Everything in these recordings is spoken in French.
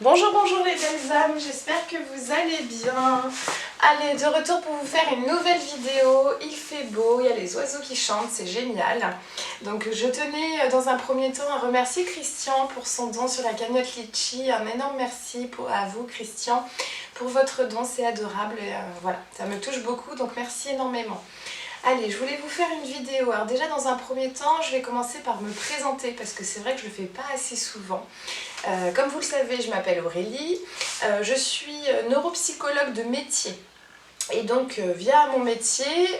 Bonjour, bonjour les belles âmes, j'espère que vous allez bien. Allez, de retour pour vous faire une nouvelle vidéo. Il fait beau, il y a les oiseaux qui chantent, c'est génial. Donc je tenais dans un premier temps à remercier Christian pour son don sur la cagnotte Litchi. Un énorme merci à vous Christian pour votre don, c'est adorable. Et, voilà, ça me touche beaucoup, donc merci énormément. Allez, je voulais vous faire une vidéo. Alors déjà dans un premier temps, je vais commencer par me présenter parce que c'est vrai que je ne le fais pas assez souvent. Comme vous le savez, je m'appelle Aurélie, je suis neuropsychologue de métier. Et donc via mon métier,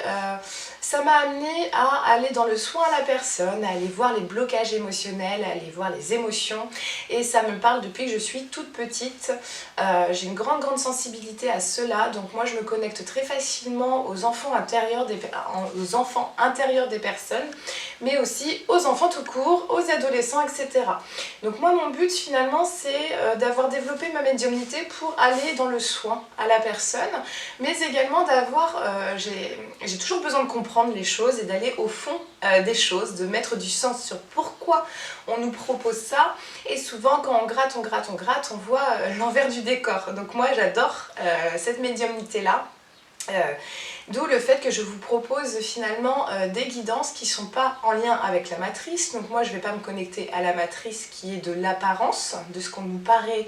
ça m'a amené à aller dans le soin à la personne, à aller voir les blocages émotionnels, à aller voir les émotions. Et ça me parle depuis que je suis toute petite. J'ai une grande sensibilité à cela. Donc moi je me connecte très facilement aux enfants intérieurs des personnes, mais aussi aux enfants tout court, aux adolescents, etc. Donc moi mon but finalement c'est d'avoir développé ma médiumnité pour aller dans le soin à la personne, mais également d'avoir, j'ai toujours besoin de comprendre les choses et d'aller au fond des choses, de mettre du sens sur pourquoi on nous propose ça. Et souvent quand on gratte, on voit l'envers du décor. Donc moi j'adore cette médiumnité là. D'où le fait que je vous propose finalement des guidances qui ne sont pas en lien avec la matrice. Donc moi je ne vais pas me connecter à la matrice qui est de l'apparence, de ce qu'on nous paraît,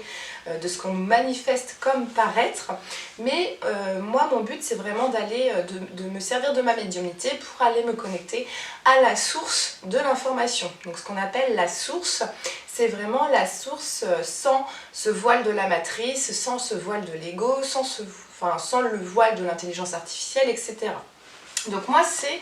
de ce qu'on nous manifeste comme paraître. Mais moi mon but c'est vraiment d'aller, de me servir de ma médiumnité pour aller me connecter à la source de l'information. Donc ce qu'on appelle la source, c'est vraiment la source sans ce voile de la matrice, sans ce voile de l'ego, sans le voile de l'intelligence artificielle, etc. Donc moi c'est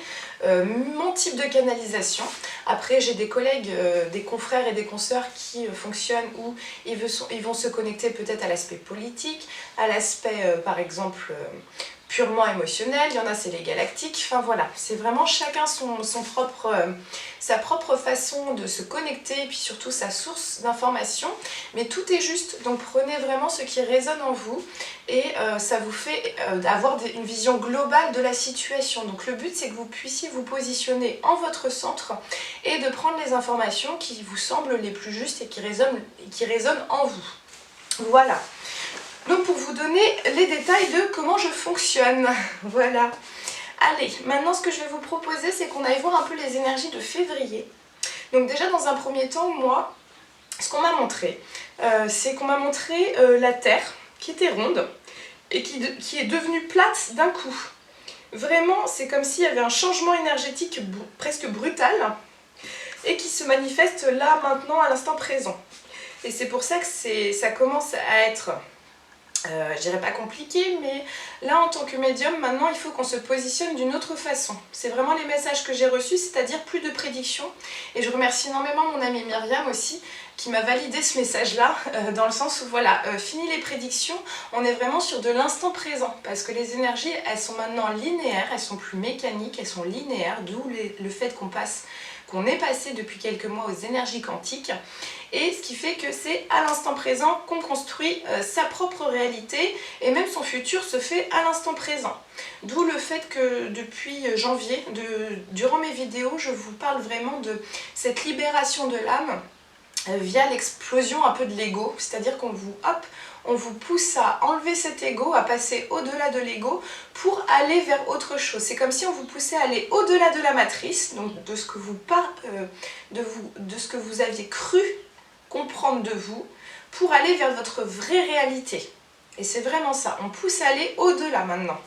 mon type de canalisation. Après j'ai des collègues, des confrères et des consoeurs qui fonctionnent où ils vont se connecter peut-être à l'aspect politique, à l'aspect par exemple purement émotionnel, il y en a c'est les galactiques, enfin voilà, c'est vraiment chacun sa propre façon de se connecter et puis surtout sa source d'information, mais tout est juste, donc prenez vraiment ce qui résonne en vous et ça vous fait avoir une vision globale de la situation. Donc le but c'est que vous puissiez vous positionner en votre centre et de prendre les informations qui vous semblent les plus justes et qui résonnent en vous. Voilà. Donc pour vous donner les détails de comment je fonctionne, voilà. Allez, maintenant ce que je vais vous proposer, c'est qu'on aille voir un peu les énergies de février. Donc déjà dans un premier temps, moi, ce qu'on m'a montré, c'est qu'on m'a montré la Terre qui était ronde et qui est devenue plate d'un coup. Vraiment, c'est comme s'il y avait un changement énergétique presque brutal et qui se manifeste là, maintenant, à l'instant présent. Et c'est pour ça que ça commence à être... je dirais pas compliqué, mais là en tant que médium, maintenant il faut qu'on se positionne d'une autre façon. C'est vraiment les messages que j'ai reçus, c'est-à-dire plus de prédictions. Et je remercie énormément mon amie Myriam aussi, qui m'a validé ce message-là, dans le sens où voilà, fini les prédictions, on est vraiment sur de l'instant présent. Parce que les énergies, elles sont maintenant linéaires, elles sont plus mécaniques, elles sont linéaires, d'où le fait qu'on est passé depuis quelques mois aux énergies quantiques, et ce qui fait que c'est à l'instant présent qu'on construit sa propre réalité, et même son futur se fait à l'instant présent. D'où le fait que depuis janvier, durant mes vidéos, je vous parle vraiment de cette libération de l'âme via l'explosion un peu de l'ego, c'est-à-dire qu'on vous pousse à enlever cet ego, à passer au-delà de l'ego pour aller vers autre chose. C'est comme si on vous poussait à aller au-delà de la matrice, donc de ce que vous aviez cru comprendre de vous, pour aller vers votre vraie réalité. Et c'est vraiment ça, on pousse à aller au-delà maintenant.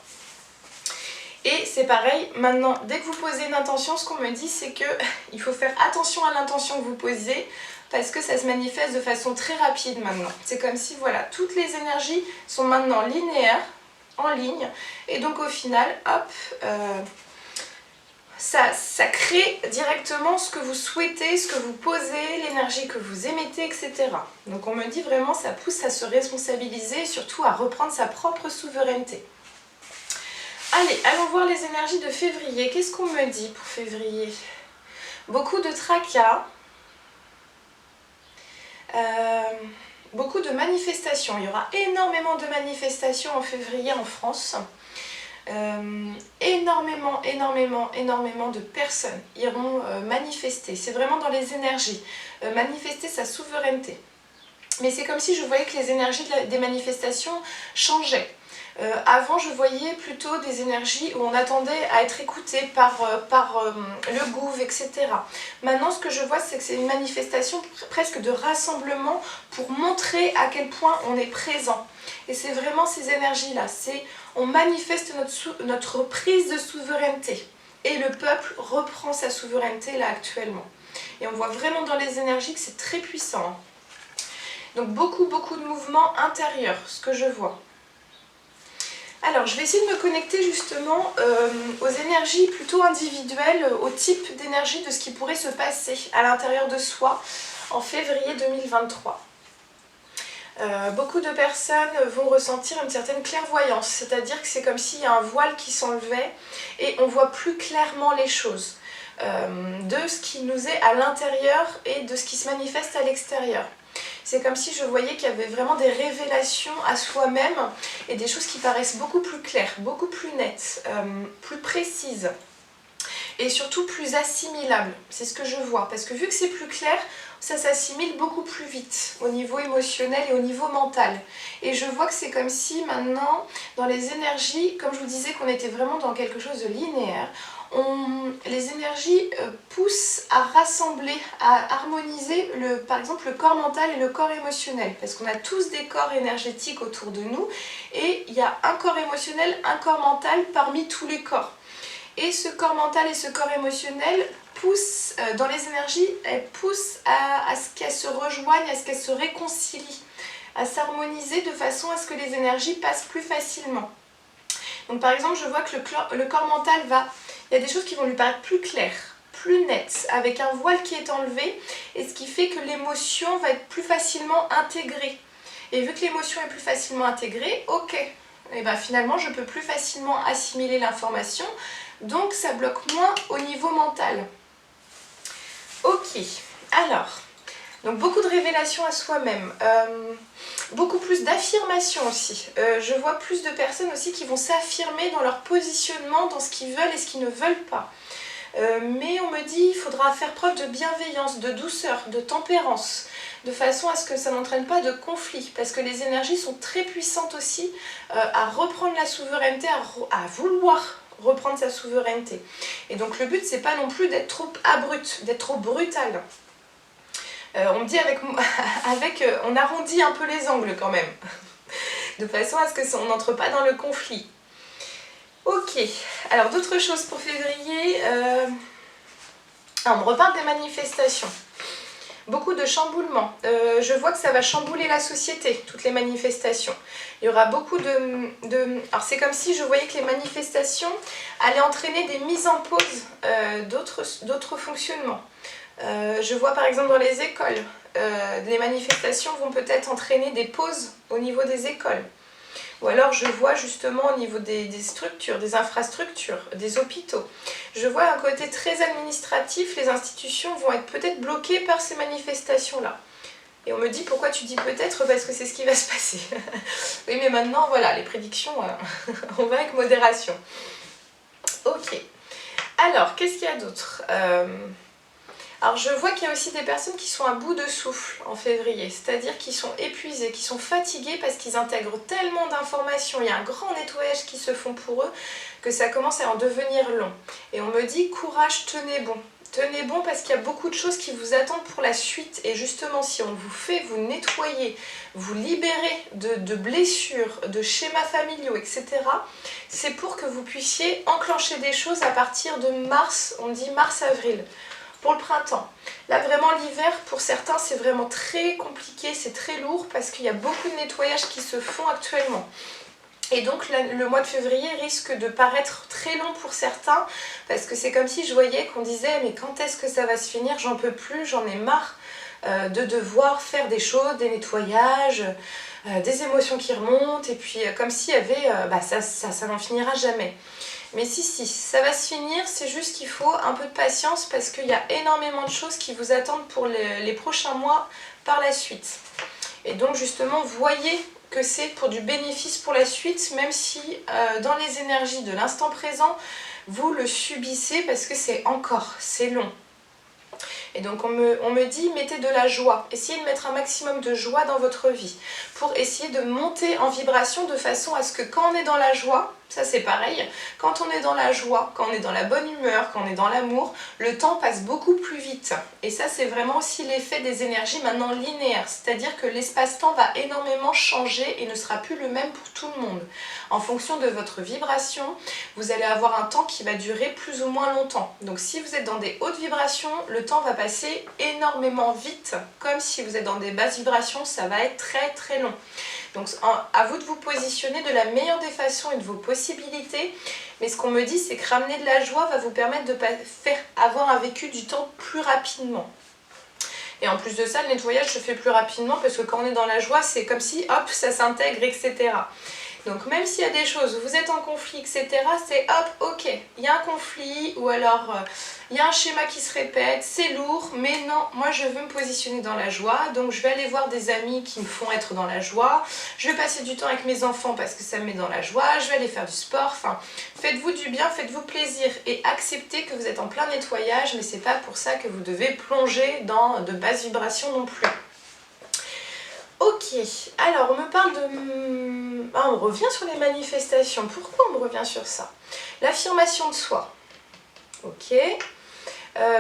Et c'est pareil, maintenant, dès que vous posez une intention, ce qu'on me dit, c'est qu'il faut faire attention à l'intention que vous posez, parce que ça se manifeste de façon très rapide maintenant. C'est comme si, voilà, toutes les énergies sont maintenant linéaires, en ligne, et donc au final, hop, ça crée directement ce que vous souhaitez, ce que vous posez, l'énergie que vous émettez, etc. Donc on me dit vraiment, ça pousse à se responsabiliser, et surtout à reprendre sa propre souveraineté. Allez, allons voir les énergies de février. Qu'est-ce qu'on me dit pour février? Beaucoup de tracas, beaucoup de manifestations. Il y aura énormément de manifestations en février en France. Énormément de personnes iront manifester. C'est vraiment dans les énergies. Manifester sa souveraineté. Mais c'est comme si je voyais que les énergies des manifestations changeaient. Avant, je voyais plutôt des énergies où on attendait à être écouté par le gouv, etc. Maintenant, ce que je vois, c'est que c'est une manifestation presque de rassemblement pour montrer à quel point on est présent. Et c'est vraiment ces énergies-là. On manifeste notre prise de souveraineté. Et le peuple reprend sa souveraineté là actuellement. Et on voit vraiment dans les énergies que c'est très puissant. Donc beaucoup de mouvements intérieurs, ce que je vois. Alors, je vais essayer de me connecter justement aux énergies plutôt individuelles, au type d'énergie de ce qui pourrait se passer à l'intérieur de soi en février 2023. Beaucoup de personnes vont ressentir une certaine clairvoyance, c'est-à-dire que c'est comme s'il y a un voile qui s'enlevait et on voit plus clairement les choses de ce qui nous est à l'intérieur et de ce qui se manifeste à l'extérieur. C'est comme si je voyais qu'il y avait vraiment des révélations à soi-même et des choses qui paraissent beaucoup plus claires, beaucoup plus nettes, plus précises et surtout plus assimilables. C'est ce que je vois parce que vu que c'est plus clair, ça s'assimile beaucoup plus vite au niveau émotionnel et au niveau mental. Et je vois que c'est comme si maintenant, dans les énergies, comme je vous disais qu'on était vraiment dans quelque chose de linéaire, les énergies poussent à rassembler, à harmoniser par exemple le corps mental et le corps émotionnel, parce qu'on a tous des corps énergétiques autour de nous et il y a un corps émotionnel, un corps mental parmi tous les corps. Et ce corps mental et ce corps émotionnel poussent, dans les énergies, elles poussent à ce qu'elles se rejoignent, à ce qu'elles se réconcilient, à s'harmoniser de façon à ce que les énergies passent plus facilement. Donc par exemple, je vois que le corps mental il y a des choses qui vont lui paraître plus claires, plus nettes, avec un voile qui est enlevé, et ce qui fait que l'émotion va être plus facilement intégrée. Et vu que l'émotion est plus facilement intégrée, ok, et ben finalement je peux plus facilement assimiler l'information, donc ça bloque moins au niveau mental. Ok, alors, donc beaucoup de révélations à soi-même, beaucoup plus d'affirmation aussi. Je vois plus de personnes aussi qui vont s'affirmer dans leur positionnement, dans ce qu'ils veulent et ce qu'ils ne veulent pas. Mais on me dit qu'il faudra faire preuve de bienveillance, de douceur, de tempérance, de façon à ce que ça n'entraîne pas de conflit, parce que les énergies sont très puissantes aussi à reprendre la souveraineté, à vouloir reprendre sa souveraineté. Et donc le but, c'est pas non plus d'être trop abrupt, d'être trop brutal. On me dit on arrondit un peu les angles quand même, de façon à ce qu'on n'entre pas dans le conflit. Ok, alors d'autres choses pour février, on me reparle des manifestations. Beaucoup de chamboulements. Je vois que ça va chambouler la société, toutes les manifestations. Il y aura beaucoup Alors c'est comme si je voyais que les manifestations allaient entraîner des mises en pause d'autres fonctionnements. Je vois par exemple dans les écoles, les manifestations vont peut-être entraîner des pauses au niveau des écoles. Ou alors je vois justement au niveau des structures, des infrastructures, des hôpitaux. Je vois un côté très administratif, les institutions vont être peut-être bloquées par ces manifestations-là. Et on me dit pourquoi tu dis peut-être, parce que c'est ce qui va se passer. Oui mais maintenant voilà, les prédictions, on va avec modération. Ok. Alors, qu'est-ce qu'il y a d'autre ? Alors je vois qu'il y a aussi des personnes qui sont à bout de souffle en février, c'est-à-dire qui sont épuisées, qui sont fatiguées parce qu'ils intègrent tellement d'informations, il y a un grand nettoyage qui se font pour eux que ça commence à en devenir long. Et on me dit courage, tenez bon. Tenez bon parce qu'il y a beaucoup de choses qui vous attendent pour la suite et justement si on vous fait vous nettoyer, vous libérer de blessures, de schémas familiaux, etc. c'est pour que vous puissiez enclencher des choses à partir de mars, on dit mars-avril. Pour le printemps. Là vraiment l'hiver pour certains c'est vraiment très compliqué, c'est très lourd parce qu'il y a beaucoup de nettoyages qui se font actuellement. Et donc le mois de février risque de paraître très long pour certains parce que c'est comme si je voyais qu'on disait mais quand est-ce que ça va se finir, j'en peux plus, j'en ai marre de devoir faire des choses, des nettoyages, des émotions qui remontent et puis comme s'il y avait, ça n'en finira jamais. Mais si, ça va se finir, c'est juste qu'il faut un peu de patience parce qu'il y a énormément de choses qui vous attendent pour les prochains mois par la suite. Et donc justement, voyez que c'est pour du bénéfice pour la suite, même si dans les énergies de l'instant présent, vous le subissez parce que c'est long. Et donc on me dit mettez de la joie, essayez de mettre un maximum de joie dans votre vie pour essayer de monter en vibration de façon à ce que quand on est dans la joie, ça c'est pareil, quand on est dans la joie, quand on est dans la bonne humeur, quand on est dans l'amour, le temps passe beaucoup plus vite. Et ça c'est vraiment aussi l'effet des énergies maintenant linéaires, c'est-à-dire que l'espace-temps va énormément changer et ne sera plus le même pour tout le monde. En fonction de votre vibration, vous allez avoir un temps qui va durer plus ou moins longtemps. Donc si vous êtes dans des hautes vibrations, le temps va passer énormément vite, comme si vous êtes dans des basses vibrations, ça va être très très long. Donc à vous de vous positionner de la meilleure des façons et de vos possibilités. Mais ce qu'on me dit, c'est que ramener de la joie va vous permettre de avoir un vécu du temps plus rapidement. Et en plus de ça, le nettoyage se fait plus rapidement parce que quand on est dans la joie, c'est comme si hop, ça s'intègre, etc. Donc même s'il y a des choses où vous êtes en conflit, etc., c'est hop, ok, il y a un conflit ou alors il y a un schéma qui se répète, c'est lourd, mais non, moi je veux me positionner dans la joie, donc je vais aller voir des amis qui me font être dans la joie, je vais passer du temps avec mes enfants parce que ça me met dans la joie, je vais aller faire du sport, enfin, faites-vous du bien, faites-vous plaisir et acceptez que vous êtes en plein nettoyage, mais c'est pas pour ça que vous devez plonger dans de basses vibrations non plus. Ok, alors on me parle de... Ah, on revient sur les manifestations. Pourquoi on me revient sur ça? L'affirmation de soi. Ok.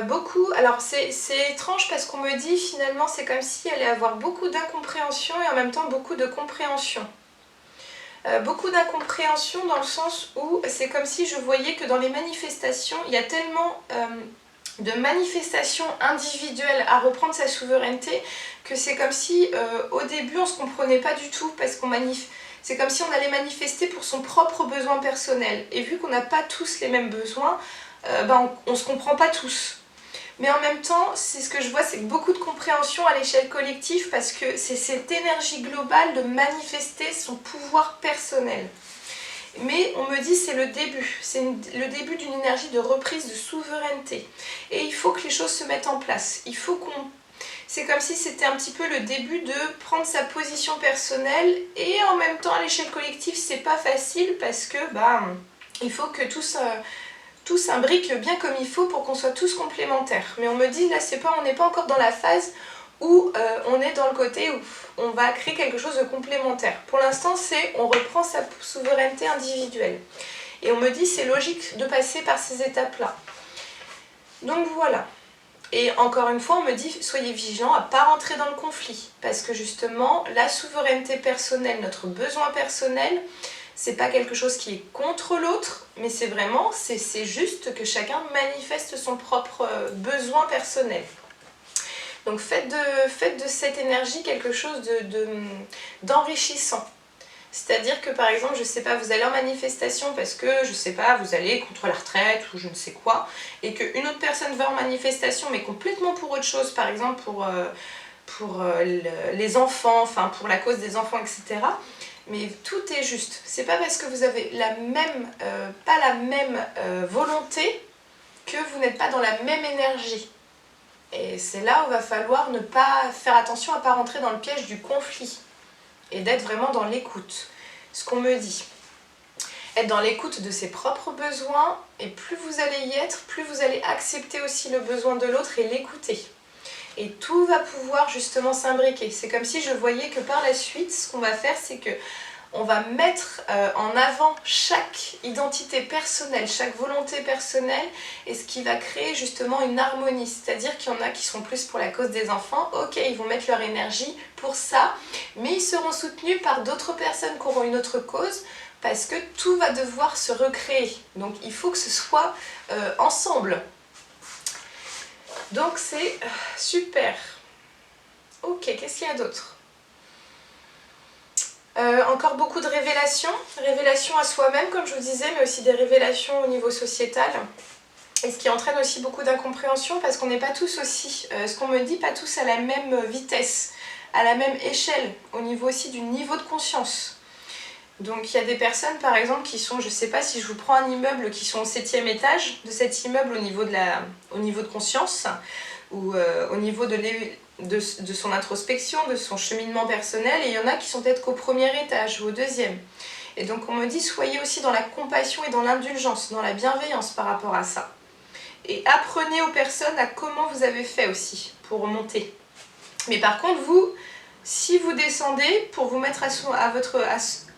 Beaucoup... Alors c'est étrange parce qu'on me dit finalement c'est comme si elle allait avoir beaucoup d'incompréhension et en même temps beaucoup de compréhension. Beaucoup d'incompréhension dans le sens où c'est comme si je voyais que dans les manifestations, il y a tellement... de manifestations individuelles à reprendre sa souveraineté que c'est comme si au début on ne se comprenait pas du tout parce qu'on c'est comme si on allait manifester pour son propre besoin personnel et vu qu'on n'a pas tous les mêmes besoins, on ne se comprend pas tous. Mais en même temps, c'est ce que je vois, c'est beaucoup de compréhension à l'échelle collective parce que c'est cette énergie globale de manifester son pouvoir personnel. Mais on me dit c'est le début, c'est le début d'une énergie de reprise de souveraineté. Et il faut que les choses se mettent en place. Il faut qu'on... C'est comme si c'était un petit peu le début de prendre sa position personnelle et en même temps à l'échelle collective c'est pas facile parce que il faut que tout s'imbrique bien comme il faut pour qu'on soit tous complémentaires. Mais on me dit là on n'est pas encore dans la phase où on est dans le côté où on va créer quelque chose de complémentaire. Pour l'instant, on reprend sa souveraineté individuelle. Et on me dit c'est logique de passer par ces étapes-là. Donc voilà. Et encore une fois, on me dit soyez vigilants à ne pas rentrer dans le conflit. Parce que justement, la souveraineté personnelle, notre besoin personnel, c'est pas quelque chose qui est contre l'autre, mais c'est vraiment, c'est juste que chacun manifeste son propre besoin personnel. Donc faites de cette énergie quelque chose d'enrichissant. C'est-à-dire que par exemple, je ne sais pas, vous allez en manifestation parce que, je ne sais pas, vous allez contre la retraite ou je ne sais quoi, et qu'une autre personne va en manifestation mais complètement pour autre chose, par exemple pour les enfants, enfin pour la cause des enfants, etc. Mais tout est juste. C'est pas parce que vous avez pas la même volonté que vous n'êtes pas dans la même énergie. Et c'est là où il va falloir ne pas faire attention à ne pas rentrer dans le piège du conflit et d'être vraiment dans l'écoute. Ce qu'on me dit, être dans l'écoute de ses propres besoins et plus vous allez y être, plus vous allez accepter aussi le besoin de l'autre et l'écouter. Et tout va pouvoir justement s'imbriquer. C'est comme si je voyais que par la suite, ce qu'on va faire, c'est que on va mettre en avant chaque identité personnelle, chaque volonté personnelle et ce qui va créer justement une harmonie. C'est-à-dire qu'il y en a qui seront plus pour la cause des enfants, ok, ils vont mettre leur énergie pour ça, mais ils seront soutenus par d'autres personnes qui auront une autre cause parce que tout va devoir se recréer. Donc il faut que ce soit ensemble. Donc c'est super. Ok, qu'est-ce qu'il y a d'autre ? Encore beaucoup de révélations à soi-même comme je vous disais, mais aussi des révélations au niveau sociétal. Et ce qui entraîne aussi beaucoup d'incompréhension parce qu'on n'est pas tous aussi, ce qu'on me dit, pas tous à la même vitesse, à la même échelle, au niveau aussi du niveau de conscience. Donc il y a des personnes par exemple qui sont, je ne sais pas si je vous prends un immeuble, qui sont au 7e étage de cet immeuble au niveau de conscience, ou au niveau de son introspection, de son cheminement personnel, et il y en a qui sont peut-être qu'au 1er étage ou au 2e. Et donc on me dit soyez aussi dans la compassion et dans l'indulgence, dans la bienveillance par rapport à ça. et apprenez aux personnes à comment vous avez fait aussi pour monter. Mais par contre, vous, si vous descendez pour vous mettre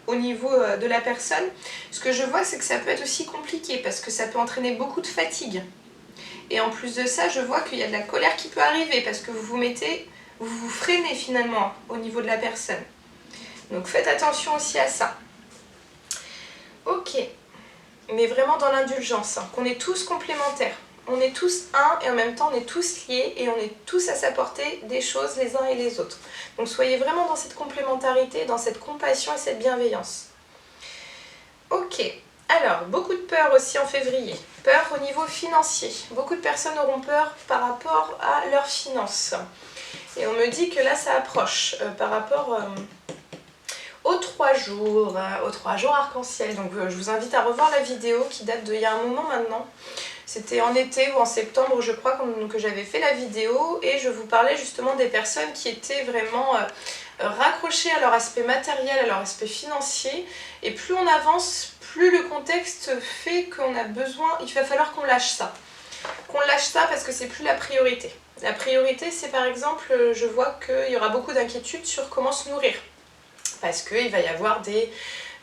au niveau de la personne, ce que je vois, c'est que ça peut être aussi compliqué parce que ça peut entraîner beaucoup de fatigue. Et en plus de ça, je vois qu'il y a de la colère qui peut arriver parce que vous vous freinez finalement au niveau de la personne. Donc faites attention aussi à ça. Ok, mais vraiment dans l'indulgence, hein, qu'on est tous complémentaires. On est tous un et en même temps on est tous liés et on est tous à s'apporter des choses les uns et les autres. Donc soyez vraiment dans cette complémentarité, dans cette compassion et cette bienveillance. Ok, alors beaucoup de peur aussi en février. Peur au niveau financier. Beaucoup de personnes auront peur par rapport à leurs finances. Et on me dit que là ça approche par rapport aux 3 jours, arc-en-ciel. Donc je vous invite à revoir la vidéo qui date d'il y a un moment maintenant. C'était en été ou en septembre, je crois, que j'avais fait la vidéo et je vous parlais justement des personnes qui étaient vraiment raccrochées à leur aspect matériel, à leur aspect financier. Et plus on avance, plus le contexte fait qu'on a besoin, il va falloir qu'on lâche ça. Qu'on lâche ça parce que c'est plus la priorité. La priorité, c'est par exemple, je vois qu'il y aura beaucoup d'inquiétudes sur comment se nourrir. Parce qu'il va y avoir des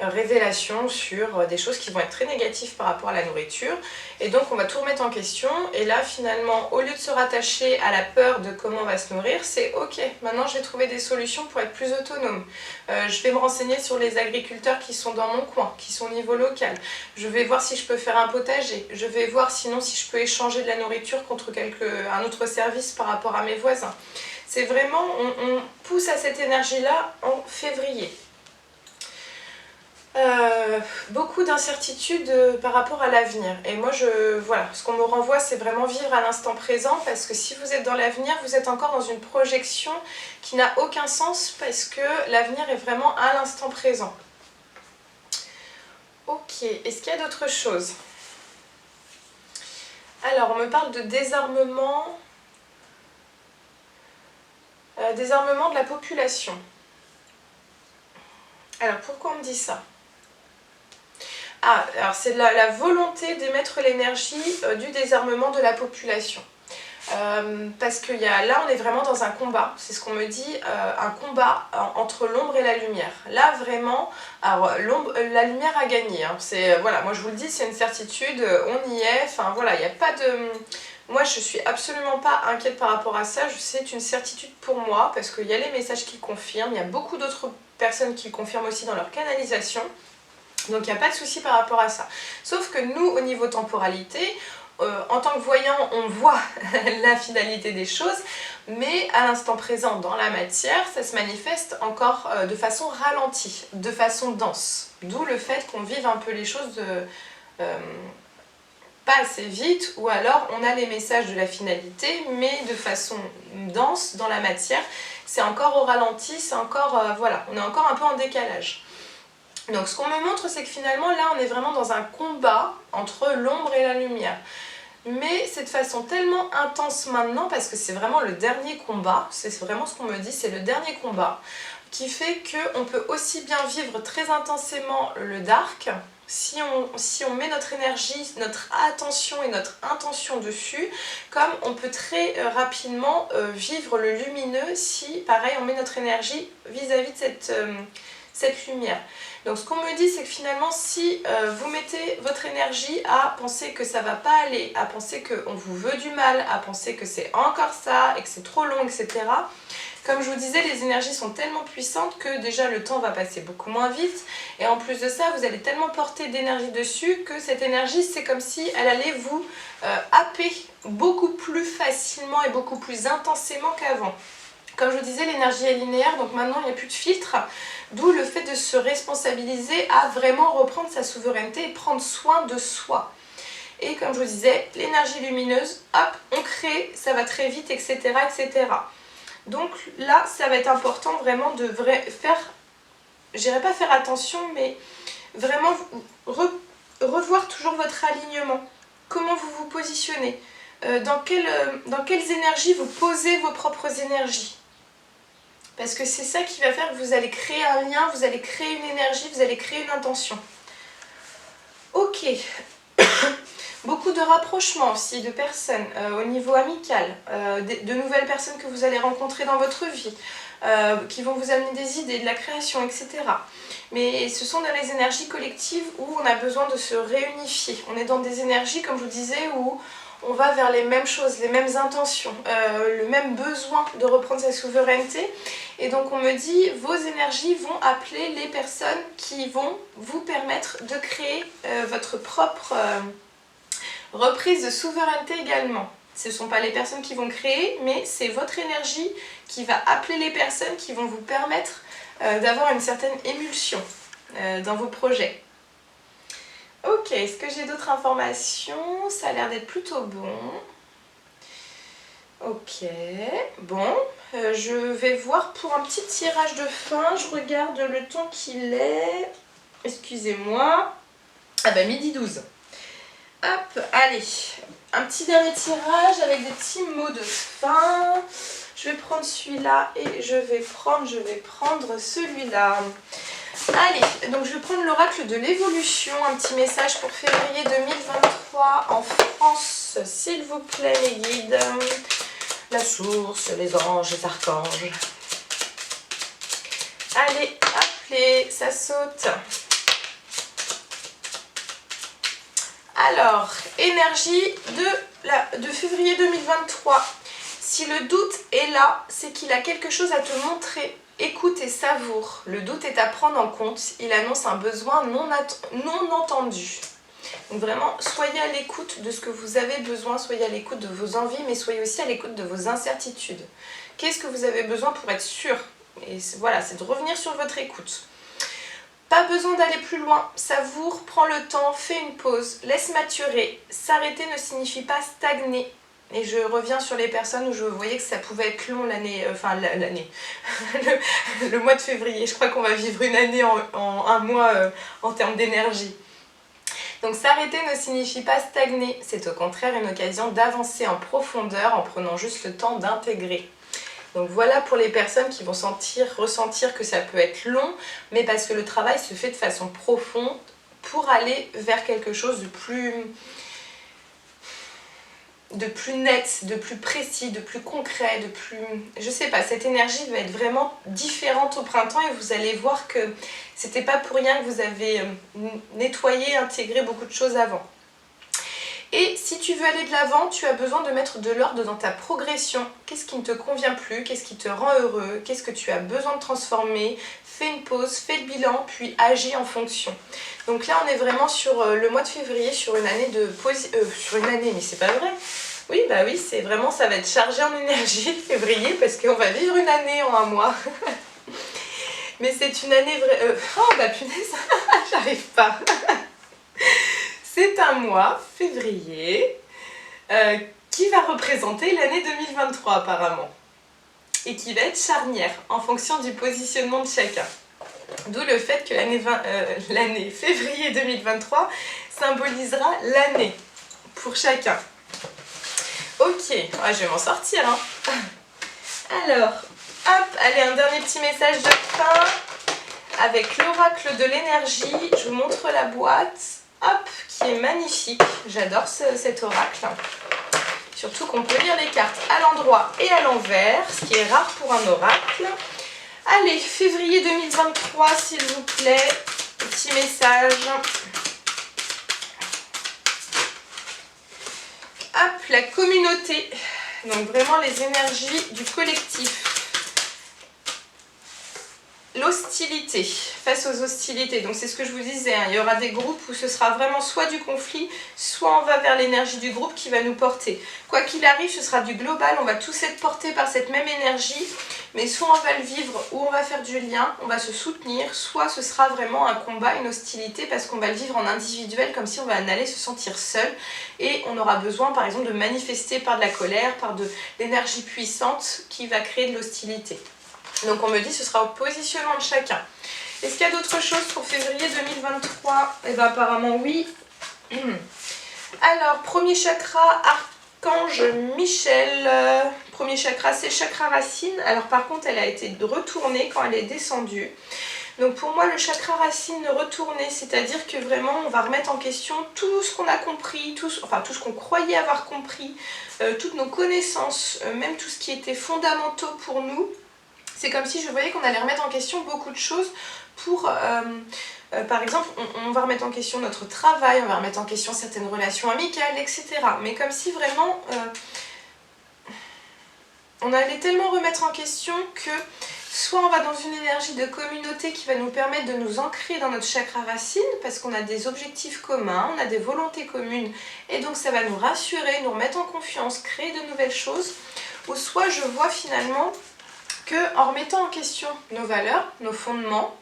révélations sur des choses qui vont être très négatives par rapport à la nourriture. Et donc on va tout remettre en question. Et là finalement, au lieu de se rattacher à la peur de comment on va se nourrir, c'est ok, maintenant je vais trouver des solutions pour être plus autonome. Je vais me renseigner sur les agriculteurs qui sont dans mon coin, qui sont au niveau local. Je vais voir si je peux faire un potager. Je vais voir sinon si je peux échanger de la nourriture contre un autre service par rapport à mes voisins. C'est vraiment, on pousse à cette énergie-là en février. Beaucoup d'incertitudes par rapport à l'avenir. Et moi, voilà, ce qu'on me renvoie, c'est vraiment vivre à l'instant présent, parce que si vous êtes dans l'avenir, vous êtes encore dans une projection qui n'a aucun sens, parce que l'avenir est vraiment à l'instant présent. Ok, est-ce qu'il y a d'autres choses? Alors, on me parle de désarmement. Désarmement de la population. Alors, pourquoi on me dit ça? Ah, alors c'est la volonté d'émettre l'énergie du désarmement de la population. Parce que là, on est vraiment dans un combat, c'est ce qu'on me dit, un combat entre l'ombre et la lumière. Là, vraiment, alors la lumière a gagné. Hein. Voilà, moi je vous le dis, c'est une certitude, on y est, enfin voilà, il n'y a pas de... Moi, je suis absolument pas inquiète par rapport à ça, c'est une certitude pour moi, parce qu'il y a les messages qui confirment, il y a beaucoup d'autres personnes qui le confirment aussi dans leur canalisation, donc il n'y a pas de souci par rapport à ça. Sauf que nous, au niveau temporalité, en tant que voyant, on voit la finalité des choses, mais à l'instant présent, dans la matière, ça se manifeste encore de façon ralentie, de façon dense. D'où le fait qu'on vive un peu les choses pas assez vite, ou alors on a les messages de la finalité, mais de façon dense dans la matière. C'est encore au ralenti, c'est encore, voilà, on est encore un peu en décalage. Donc ce qu'on me montre, c'est que finalement, là, on est vraiment dans un combat entre l'ombre et la lumière. Mais c'est de façon tellement intense maintenant, parce que c'est vraiment le dernier combat, c'est vraiment ce qu'on me dit, c'est le dernier combat, qui fait qu'on peut aussi bien vivre très intensément le dark, si on met notre énergie, notre attention et notre intention dessus, comme on peut très rapidement vivre le lumineux si, pareil, on met notre énergie vis-à-vis de cette lumière. Donc ce qu'on me dit, c'est que finalement, si vous mettez votre énergie à penser que ça va pas aller, à penser qu'on vous veut du mal, à penser que c'est encore ça et que c'est trop long, etc., comme je vous disais, les énergies sont tellement puissantes que déjà le temps va passer beaucoup moins vite. Et en plus de ça, vous allez tellement porter d'énergie dessus que cette énergie, c'est comme si elle allait vous happer beaucoup plus facilement et beaucoup plus intensément qu'avant. Comme je vous disais, l'énergie est linéaire, donc maintenant il n'y a plus de filtre, d'où le fait de se responsabiliser à vraiment reprendre sa souveraineté et prendre soin de soi. Et comme je vous disais, l'énergie lumineuse, hop, on crée, ça va très vite, etc., etc. Donc là, ça va être important vraiment de faire, je dirais pas faire attention, mais vraiment revoir toujours votre alignement. Comment vous vous positionnez, dans quelles énergies vous posez vos propres énergies. Parce que c'est ça qui va faire que vous allez créer un lien, vous allez créer une énergie, vous allez créer une intention. Ok, Beaucoup de rapprochements aussi de personnes au niveau amical, de nouvelles personnes que vous allez rencontrer dans votre vie, qui vont vous amener des idées, de la création, etc. Mais ce sont dans les énergies collectives où on a besoin de se réunifier. On est dans des énergies, comme je vous disais, où on va vers les mêmes choses, les mêmes intentions, le même besoin de reprendre sa souveraineté. Et donc on me dit, vos énergies vont appeler les personnes qui vont vous permettre de créer votre propre reprise de souveraineté également. Ce ne sont pas les personnes qui vont créer, mais c'est votre énergie qui va appeler les personnes qui vont vous permettre d'avoir une certaine émulsion dans vos projets. Ok, est-ce que j'ai d'autres informations? Ça a l'air d'être plutôt bon. Ok, bon, je vais voir pour un petit tirage de fin. Je regarde le temps qu'il est. Excusez-moi. Ah bah midi 12. Hop, allez, un petit dernier tirage avec des petits mots de fin. Je vais prendre celui-là et je vais prendre celui-là. Allez, donc je vais prendre l'oracle de l'évolution, un petit message pour février 2023 en France, s'il vous plaît les guides. La source, les anges, les archanges. Allez, appelez, ça saute. Alors, énergie de février 2023. Si le doute est là, c'est qu'il a quelque chose à te montrer. Écoute et savoure. Le doute est à prendre en compte. Il annonce un besoin non entendu. Donc vraiment, soyez à l'écoute de ce que vous avez besoin, soyez à l'écoute de vos envies, mais soyez aussi à l'écoute de vos incertitudes. Qu'est-ce que vous avez besoin pour être sûr? Et voilà, c'est de revenir sur votre écoute. Pas besoin d'aller plus loin, savoure, prends le temps, fais une pause, laisse maturer. S'arrêter ne signifie pas stagner. Et je reviens sur les personnes où je voyais que ça pouvait être long l'année, le mois de février. Je crois qu'on va vivre une année en un mois en termes d'énergie. Donc s'arrêter ne signifie pas stagner, c'est au contraire une occasion d'avancer en profondeur en prenant juste le temps d'intégrer. Donc voilà pour les personnes qui vont ressentir que ça peut être long, mais parce que le travail se fait de façon profonde pour aller vers quelque chose de plus net, de plus précis, de plus concret, de plus... Je sais pas, cette énergie va être vraiment différente au printemps et vous allez voir que c'était pas pour rien que vous avez nettoyé, intégré beaucoup de choses avant. Et si tu veux aller de l'avant, tu as besoin de mettre de l'ordre dans ta progression. Qu'est-ce qui ne te convient plus? Qu'est-ce qui te rend heureux? Qu'est-ce que tu as besoin de transformer? Fais une pause, fais le bilan, puis agis en fonction. Donc là, on est vraiment sur le mois de février, sur une année de sur une année, mais c'est pas vrai. Oui, bah oui, c'est vraiment, ça va être chargé en énergie, février, parce qu'on va vivre une année en un mois. Mais c'est une année vraie... oh, bah punaise, j'arrive pas. C'est un mois, février, qui va représenter l'année 2023 apparemment. Et qui va être charnière en fonction du positionnement de chacun. D'où le fait que l'année février 2023 symbolisera l'année pour chacun. Ok, je vais m'en sortir. Hein. Alors, hop, allez, un dernier petit message de fin avec l'oracle de l'énergie. Je vous montre la boîte. Hop, qui est magnifique. J'adore cet oracle. Surtout qu'on peut lire les cartes à l'endroit et à l'envers, ce qui est rare pour un oracle. Allez, février 2023, s'il vous plaît. Petit message. Hop, la communauté. Donc vraiment les énergies du collectif. L'hostilité, face aux hostilités, donc c'est ce que je vous disais, hein. Il y aura des groupes où ce sera vraiment soit du conflit, soit on va vers l'énergie du groupe qui va nous porter. Quoi qu'il arrive, ce sera du global, on va tous être portés par cette même énergie, mais soit on va le vivre ou on va faire du lien, on va se soutenir, soit ce sera vraiment un combat, une hostilité, parce qu'on va le vivre en individuel, comme si on va en aller se sentir seul, et on aura besoin par exemple de manifester par de la colère, par de l'énergie puissante qui va créer de l'hostilité. Donc on me dit que ce sera au positionnement de chacun. Est-ce qu'il y a d'autres choses pour février 2023? Eh bien apparemment oui. Alors, premier chakra, Archange Michel. Premier chakra, c'est le chakra racine. Alors par contre, elle a été retournée quand elle est descendue. Donc pour moi, le chakra racine retourné, c'est-à-dire que vraiment on va remettre en question tout ce qu'on a compris, tout ce qu'on croyait avoir compris, toutes nos connaissances, même tout ce qui était fondamentaux pour nous. C'est comme si je voyais qu'on allait remettre en question beaucoup de choses pour... par exemple, on va remettre en question notre travail, on va remettre en question certaines relations amicales, etc. Mais comme si vraiment... on allait tellement remettre en question que soit on va dans une énergie de communauté qui va nous permettre de nous ancrer dans notre chakra racine parce qu'on a des objectifs communs, on a des volontés communes et donc ça va nous rassurer, nous remettre en confiance, créer de nouvelles choses. Ou soit je vois finalement qu'en remettant en question nos valeurs, nos fondements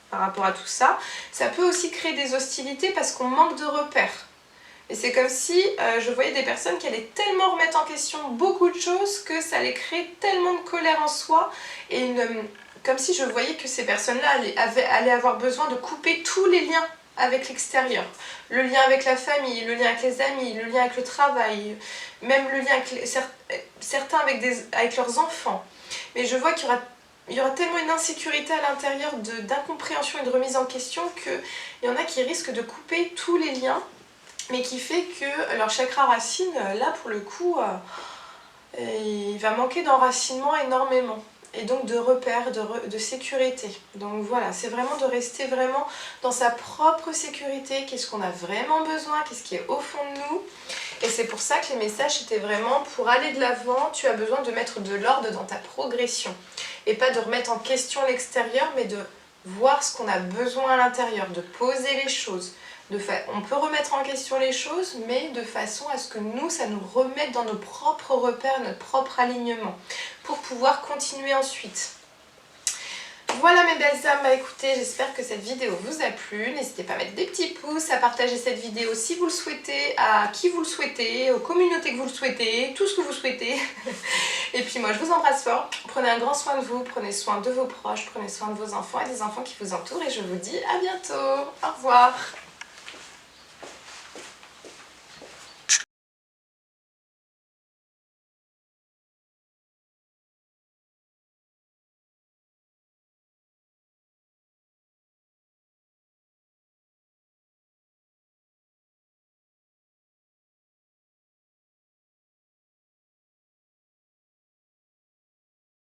par rapport à tout ça, ça peut aussi créer des hostilités parce qu'on manque de repères. Et c'est comme si je voyais des personnes qui allaient tellement remettre en question beaucoup de choses que ça allait créer tellement de colère en soi. Et comme si je voyais que ces personnes-là allaient avoir besoin de couper tous les liens avec l'extérieur. Le lien avec la famille, le lien avec les amis, le lien avec le travail, même le lien avec certains avec leurs enfants. Mais je vois qu'il y aura tellement une insécurité à l'intérieur d'incompréhension et de remise en question qu'il y en a qui risquent de couper tous les liens. Mais qui fait que leur chakra racine, là pour le coup, il va manquer d'enracinement énormément. Et donc de repères, de sécurité. Donc voilà, c'est vraiment de rester vraiment dans sa propre sécurité. Qu'est-ce qu'on a vraiment besoin? Qu'est-ce qui est au fond de nous? Et c'est pour ça que les messages étaient vraiment pour aller de l'avant, tu as besoin de mettre de l'ordre dans ta progression. Et pas de remettre en question l'extérieur, mais de voir ce qu'on a besoin à l'intérieur, de poser les choses. On peut remettre en question les choses, mais de façon à ce que nous, ça nous remette dans nos propres repères, notre propre alignement, pour pouvoir continuer ensuite. Voilà mes belles âmes, bah écoutez, j'espère que cette vidéo vous a plu. N'hésitez pas à mettre des petits pouces, à partager cette vidéo si vous le souhaitez, à qui vous le souhaitez, aux communautés que vous le souhaitez, tout ce que vous souhaitez. Et puis moi je vous embrasse fort, prenez un grand soin de vous, prenez soin de vos proches, prenez soin de vos enfants et des enfants qui vous entourent et je vous dis à bientôt, au revoir.